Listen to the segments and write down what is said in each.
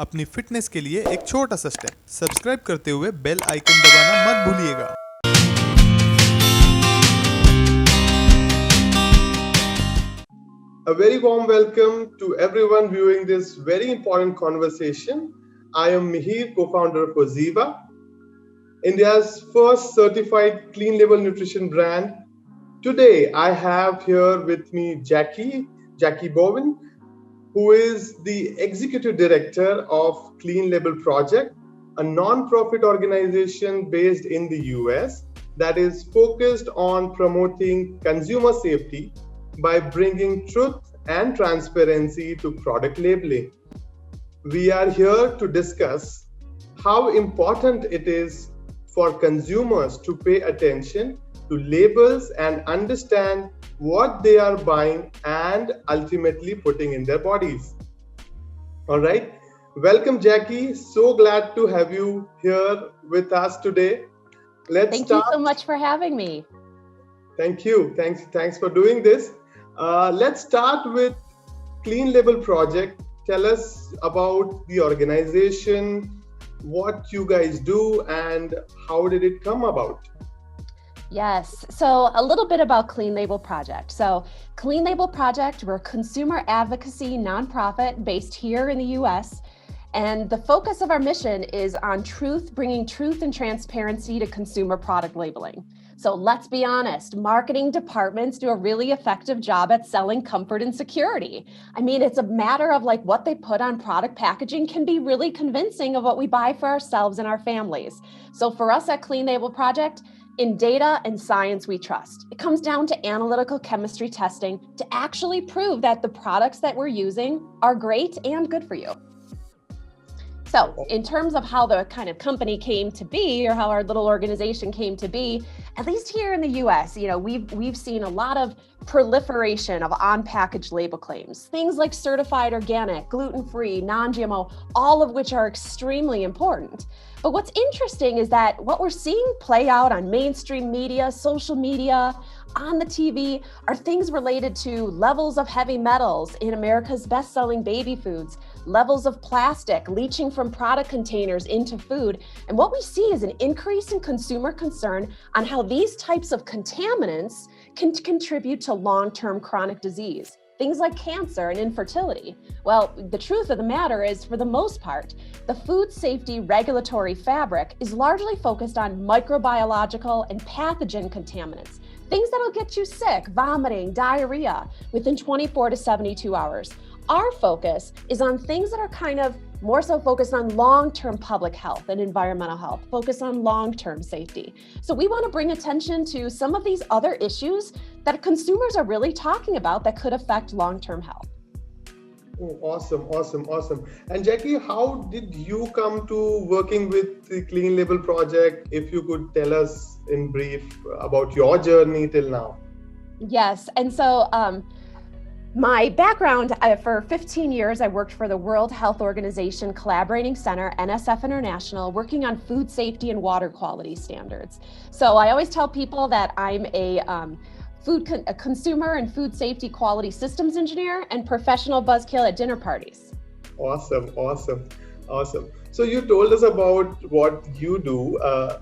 अपनी फिटनेस के लिए एक छोटा सा स्टेप, सब्सक्राइब करते हुए बेल आइकन दबाना मत भूलिएगा। A very warm welcome to everyone viewing this very important conversation. I am Mihir, co-founder of OZiva, India's first certified clean label nutrition brand. Today, I have here with me Jackie Bowen, who is the executive director of Clean Label Project, a non-profit organization based in the US that is focused on promoting consumer safety by bringing truth and transparency to product labeling. We are here to discuss how important it is for consumers to pay attention to labels and understand what they are buying and ultimately putting in their bodies. All right. Welcome, Jackie. So glad to have you here with us today. Thank you so much for having me. Thank you. Thanks for doing this. Let's start with Clean Label Project. Tell us about the organization, what you guys do, and how did it come about? Yes, so a little bit about Clean Label Project. So Clean Label Project, we're a consumer advocacy nonprofit based here in the US. And the focus of our mission is on bringing truth and transparency to consumer product labeling. So let's be honest, marketing departments do a really effective job at selling comfort and security. I mean, it's a matter of like what they put on product packaging can be really convincing of what we buy for ourselves and our families. So for us at Clean Label Project, in data and science we trust. It comes down to analytical chemistry testing to actually prove that the products that we're using are great and good for you. So in terms of how the kind of company came to be, or how our little organization came to be, at least here in the US, we've seen a lot of proliferation of on-package label claims. Things like certified organic, gluten-free, non-GMO, all of which are extremely important. But what's interesting is that what we're seeing play out on mainstream media, social media, on the TV are things related to levels of heavy metals in America's best-selling baby foods, levels of plastic leaching from product containers into food. And what we see is an increase in consumer concern on how these types of contaminants can contribute to long-term chronic disease, things like cancer and infertility. Well, the truth of the matter is, for the most part, the food safety regulatory fabric is largely focused on microbiological and pathogen contaminants, things that'll get you sick, vomiting, diarrhea within 24 to 72 hours. Our focus is on things that are kind of more so focused on long-term public health and environmental health, focus on long-term safety. So we want to bring attention to some of these other issues that consumers are really talking about that could affect long-term health. Oh, awesome. And Jackie, how did you come to working with the Clean Label Project? If you could tell us in brief about your journey till now. Yes, and so my background, for 15 years, I worked for the World Health Organization Collaborating Center, NSF International, working on food safety and water quality standards. So I always tell people that I'm a consumer and food safety quality systems engineer and professional buzzkill at dinner parties. Awesome. So you told us about what you do.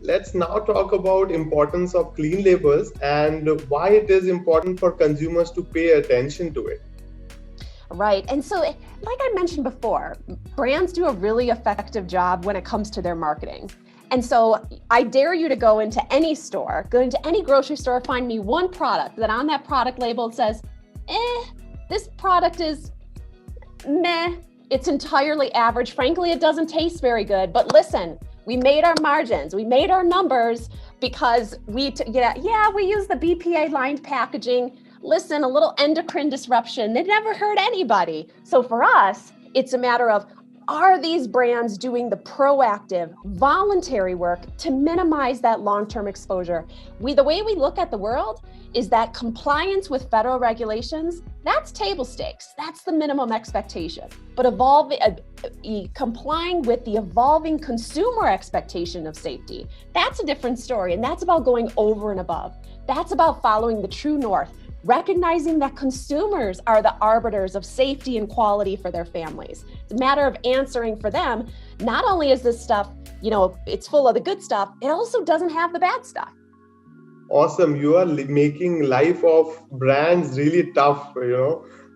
Let's now talk about importance of clean labels and why it is important for consumers to pay attention to it. Right. And so, like I mentioned before, brands do a really effective job when it comes to their marketing. And so I dare you to go into any store, go into any grocery store, find me one product that on that product label it says, this product is meh. It's entirely average. Frankly, it doesn't taste very good. But listen, we made our margins. We made our numbers because we use the BPA lined packaging. Listen, a little endocrine disruption. They never hurt anybody. So for us, it's a matter of, are these brands doing the proactive, voluntary work to minimize that long-term exposure? The way we look at the world is that compliance with federal regulations, that's table stakes. That's the minimum expectation. But complying with the evolving consumer expectation of safety, that's a different story. And that's about going over and above. That's about following the true north, recognizing that consumers are the arbiters of safety and quality for their families. It's a matter of answering for them. Not only is this stuff, it's full of the good stuff, it also doesn't have the bad stuff. Awesome. You are making life of brands really tough,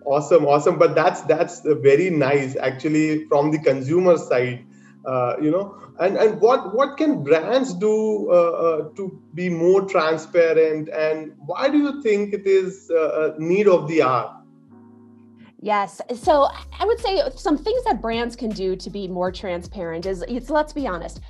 Awesome. But that's very nice, actually, from the consumer side. And what can brands do to be more transparent, and why do you think it is a need of the hour? Yes. So I would say some things that brands can do to be more transparent is, let's be honest,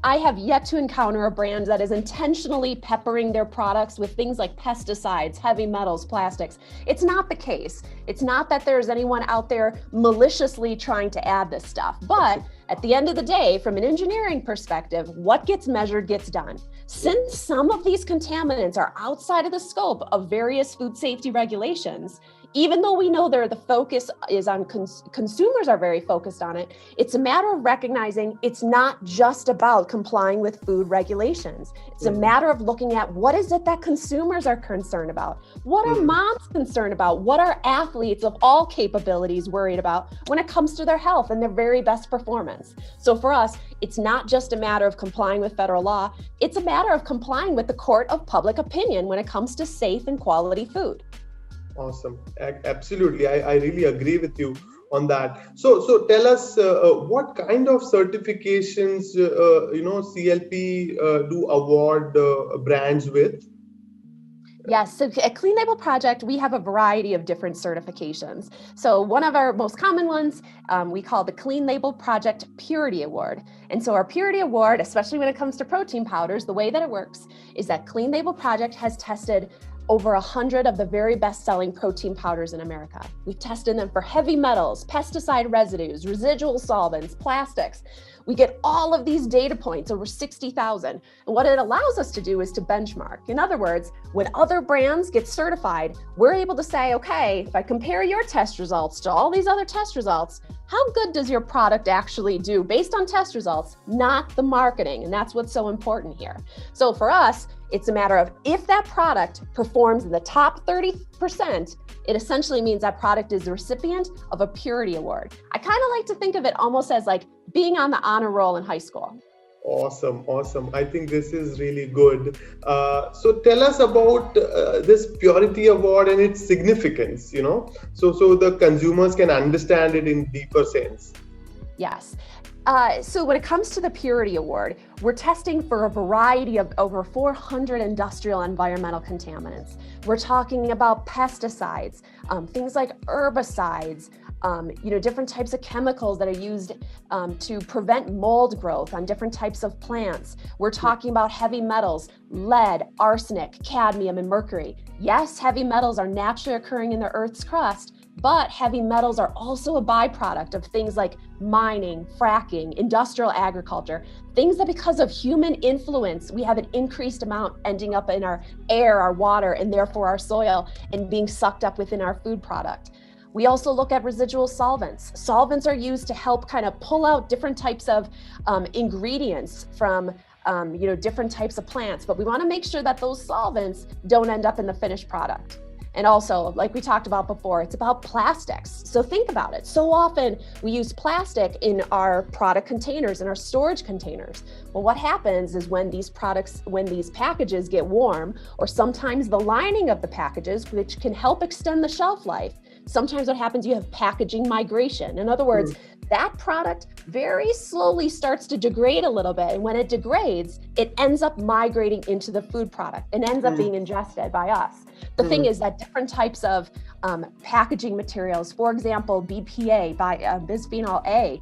I have yet to encounter a brand that is intentionally peppering their products with things like pesticides, heavy metals, plastics. It's not the case. It's not that there's anyone out there maliciously trying to add this stuff. But at the end of the day, from an engineering perspective, what gets measured gets done. Since some of these contaminants are outside of the scope of various food safety regulations, even though we know the focus is on consumers are very focused on it, it's a matter of recognizing it's not just about complying with food regulations. It's a matter of looking at what is it that consumers are concerned about? What are moms concerned about? What are athletes of all capabilities worried about when it comes to their health and their very best performance? So for us, it's not just a matter of complying with federal law, it's a matter of complying with the court of public opinion when it comes to safe and quality food. Awesome. Absolutely. I really agree with you on that. So tell us what kind of certifications, CLP do award brands with? Yes, so at Clean Label Project, we have a variety of different certifications. So one of our most common ones, we call the Clean Label Project Purity Award. And so our Purity Award, especially when it comes to protein powders, the way that it works is that Clean Label Project has tested over 100 of the very best-selling protein powders in America. We've tested them for heavy metals, pesticide residues, residual solvents, plastics. We get all of these data points, over 60,000. And what it allows us to do is to benchmark. In other words, when other brands get certified, we're able to say, okay, if I compare your test results to all these other test results, how good does your product actually do based on test results, not the marketing? And that's what's so important here. So for us, it's a matter of if that product performs in the top 30%, it essentially means that product is the recipient of a purity award. I kind of like to think of it almost as like being on the honor roll in high school. Awesome. I think this is really good. So tell us about this Purity Award and its significance, so the consumers can understand it in deeper sense. Yes. So when it comes to the Purity Award, we're testing for a variety of over 400 industrial environmental contaminants. We're talking about pesticides, things like herbicides, different types of chemicals that are used to prevent mold growth on different types of plants. We're talking about heavy metals, lead, arsenic, cadmium, and mercury. Yes, heavy metals are naturally occurring in the Earth's crust, but heavy metals are also a byproduct of things like mining, fracking, industrial agriculture, things that because of human influence, we have an increased amount ending up in our air, our water, and therefore our soil and being sucked up within our food product. We also look at residual solvents. Solvents are used to help kind of pull out different types of ingredients from different types of plants, but we want to make sure that those solvents don't end up in the finished product. And also, like we talked about before, it's about plastics. So think about it. So often we use plastic in our product containers, in our storage containers. Well, what happens is when these packages get warm, or sometimes the lining of the packages, which can help extend the shelf life, sometimes what happens, you have packaging migration. In other words, that product very slowly starts to degrade a little bit. And when it degrades, it ends up migrating into the food product and ends up being ingested by us. The thing is that different types of packaging materials, for example, BPA, bisphenol A,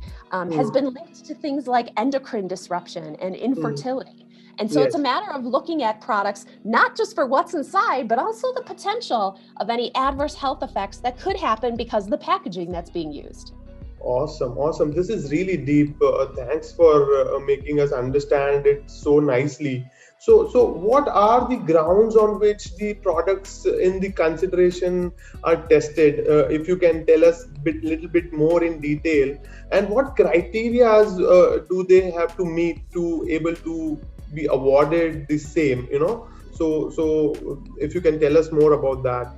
has been linked to things like endocrine disruption and infertility. And so it's a matter of looking at products, not just for what's inside, but also the potential of any adverse health effects that could happen because of the packaging that's being used. Awesome. This is really deep. Thanks for making us understand it so nicely. So what are the grounds on which the products in the consideration are tested? If you can tell us little bit more in detail, and what criteria do they have to meet to able to be awarded the same, So if you can tell us more about that.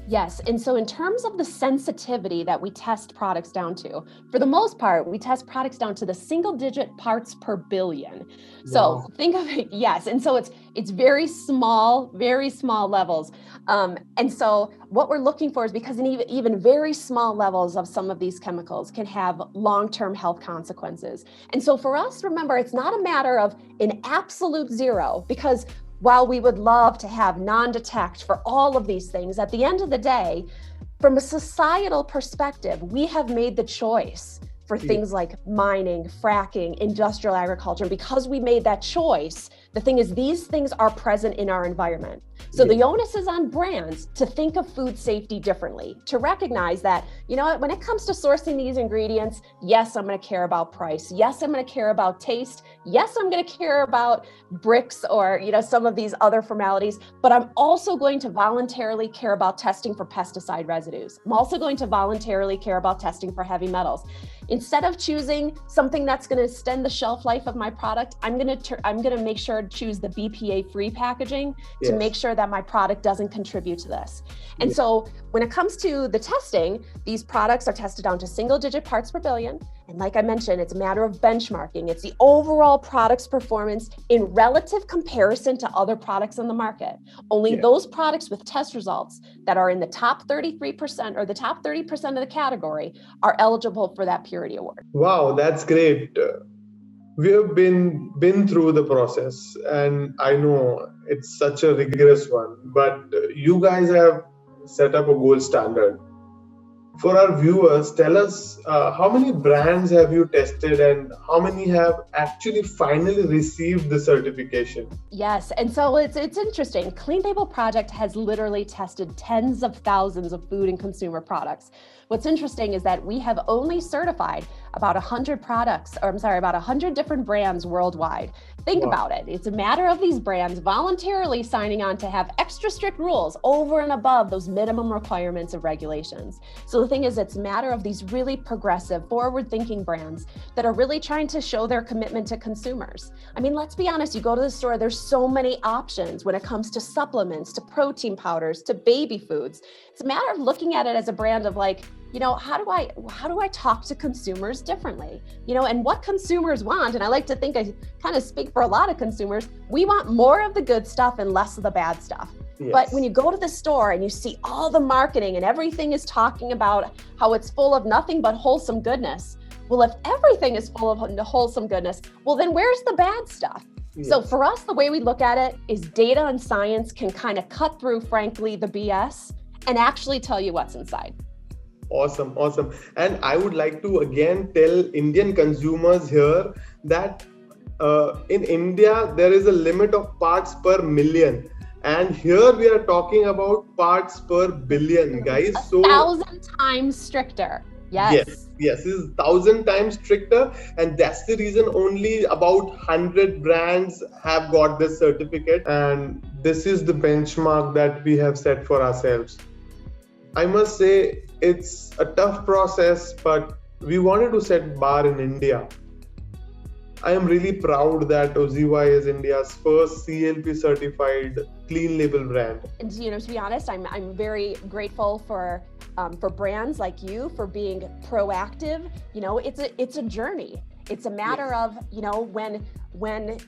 Yes. And so in terms of the sensitivity that we test products down to, for the most part, we test products down to the single digit parts per billion. So think of it, yes. And so it's very small levels. And so what we're looking for is because even very small levels of some of these chemicals can have long-term health consequences. And so for us, remember, it's not a matter of an absolute zero, because while we would love to have non-detect for all of these things, at the end of the day, from a societal perspective, we have made the choice for things like mining, fracking, industrial agriculture. And because we made that choice, the thing is, these things are present in our environment. So the onus is on brands to think of food safety differently, to recognize that, you know what, when it comes to sourcing these ingredients, yes, I'm going to care about price. Yes, I'm going to care about taste. Yes, I'm going to care about bricks or, some of these other formalities, but I'm also going to voluntarily care about testing for pesticide residues. I'm also going to voluntarily care about testing for heavy metals. Instead of choosing something that's going to extend the shelf life of my product, I'm going to make sure to choose the BPA-free packaging to make sure that my product doesn't contribute to this. And so when it comes to the testing, these products are tested down to single-digit parts per billion. And like I mentioned, it's a matter of benchmarking. It's the overall product's performance in relative comparison to other products on the market. Only those products with test results that are in the top 33% or the top 30% of the category are eligible for that purity award. Wow, that's great. We have been through the process, and I know it's such a rigorous one, but you guys have set up a gold standard. For our viewers, tell us how many brands have you tested and how many have actually finally received the certification? Yes, and so it's interesting. Clean Label Project has literally tested tens of thousands of food and consumer products. What's interesting is that we have only certified about 100 about 100 different brands worldwide. Think about it. It's a matter of these brands voluntarily signing on to have extra strict rules over and above those minimum requirements of regulations. So the thing is, it's a matter of these really progressive, forward-thinking brands that are really trying to show their commitment to consumers. I mean, let's be honest, you go to the store, there's so many options when it comes to supplements, to protein powders, to baby foods. It's a matter of looking at it as a brand of like, how do I talk to consumers differently? And what consumers want, and I like to think I kind of speak for a lot of consumers, we want more of the good stuff and less of the bad stuff. But when you go to the store and you see all the marketing and everything is talking about how it's full of nothing but wholesome goodness, well, if everything is full of wholesome goodness, well, then where's the bad stuff? So for us, the way we look at it is data and science can kind of cut through, frankly, the BS and actually tell you what's inside. Awesome. And I would like to again tell Indian consumers here that in India, there is a limit of parts per million. And here we are talking about parts per billion, guys. 1,000 times stricter. Yes, this is 1,000 times stricter. And that's the reason only about 100 brands have got this certificate. And this is the benchmark that we have set for ourselves. I must say, it's a tough process, but we wanted to set bar in India. I am really proud that OZiva is India's first CLP certified clean label brand. And to be honest, I'm very grateful for brands like you for being proactive. It's a journey. It's a matter of when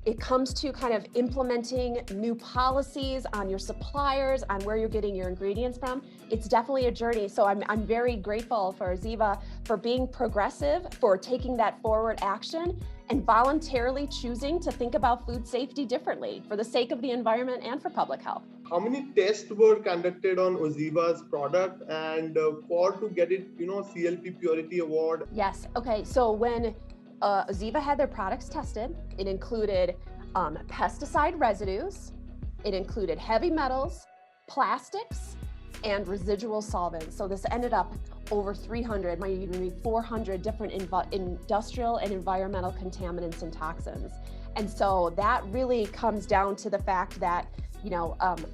it comes to kind of implementing new policies on your suppliers, on where you're getting your ingredients from, it's definitely a journey. So I'm very grateful for OZiva for being progressive, for taking that forward action and voluntarily choosing to think about food safety differently for the sake of the environment and for public health. How many tests were conducted on OZiva's product and for to get it, CLP Purity Award? Yes. Okay. So when OZiva had their products tested, it included pesticide residues, it included heavy metals, plastics, and residual solvents. So this ended up over 300, might even be 400 different industrial and environmental contaminants and toxins. And so that really comes down to the fact that,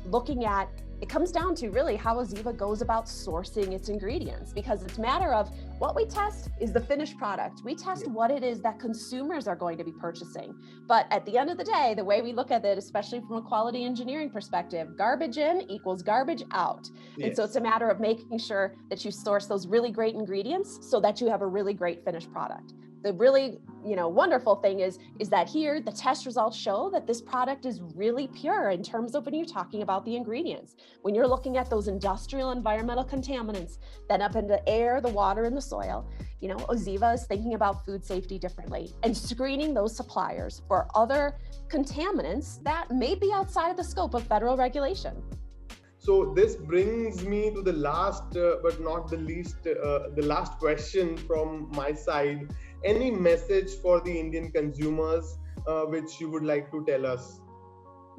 looking at it comes down to really how OZiva goes about sourcing its ingredients, because it's a matter of what we test is the finished product. We test what it is that consumers are going to be purchasing. But at the end of the day, the way we look at it, especially from a quality engineering perspective, garbage in equals garbage out. And so it's a matter of making sure that you source those really great ingredients so that you have a really great finished product. The really, wonderful thing is that here the test results show that this product is really pure in terms of when you're talking about the ingredients. When you're looking at those industrial environmental contaminants that up in the air, the water, and the soil, OZiva is thinking about food safety differently and screening those suppliers for other contaminants that may be outside of the scope of federal regulation. So this brings me to the last, but not the least, the last question from my side. Any message for the Indian consumers which you would like to tell us?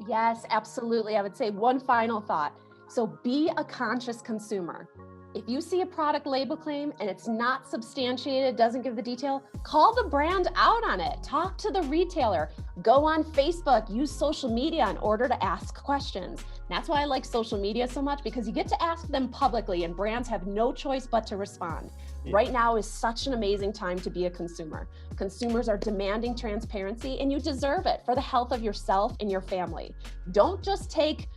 Yes, absolutely. I would say one final thought. So be a conscious consumer. If you see a product label claim and it's not substantiated, doesn't give the detail, call the brand out on it. Talk to the retailer. Go on Facebook, use social media in order to ask questions. That's why I like social media so much, because you get to ask them publicly and brands have no choice but to respond. Right now is such an amazing time to be a consumer. Consumers are demanding transparency, and you deserve it for the health of yourself and your family. Don't just take,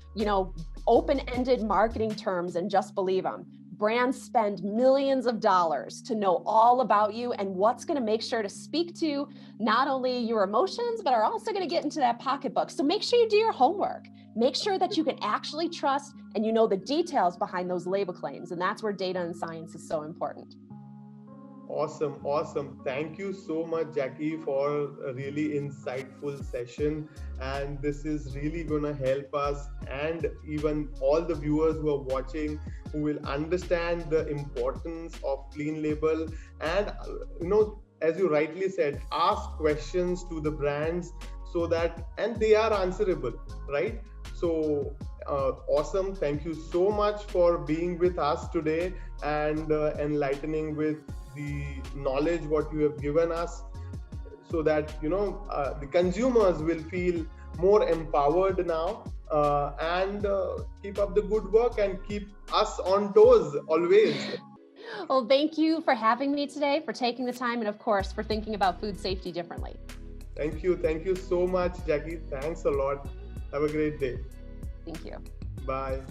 open-ended marketing terms and just believe them. Brands spend millions of dollars to know all about you and what's going to make sure to speak to not only your emotions, but are also going to get into that pocketbook. So make sure you do your homework. Make sure that you can actually trust and you know the details behind those label claims. And that's where data and science is so important. Awesome. Thank you so much, Jackie, for a really insightful session. And this is really going to help us and even all the viewers who are watching, who will understand the importance of clean label. And, as you rightly said, ask questions to the brands so that, and they are answerable, right? So awesome. Thank you so much for being with us today and enlightening with the knowledge what you have given us, so that the consumers will feel more empowered now and keep up the good work and keep us on toes always. Well, thank you for having me today, for taking the time, and of course for thinking about food safety differently. Thank you so much, Jackie. Thanks a lot. Have a great day. Thank you. Bye.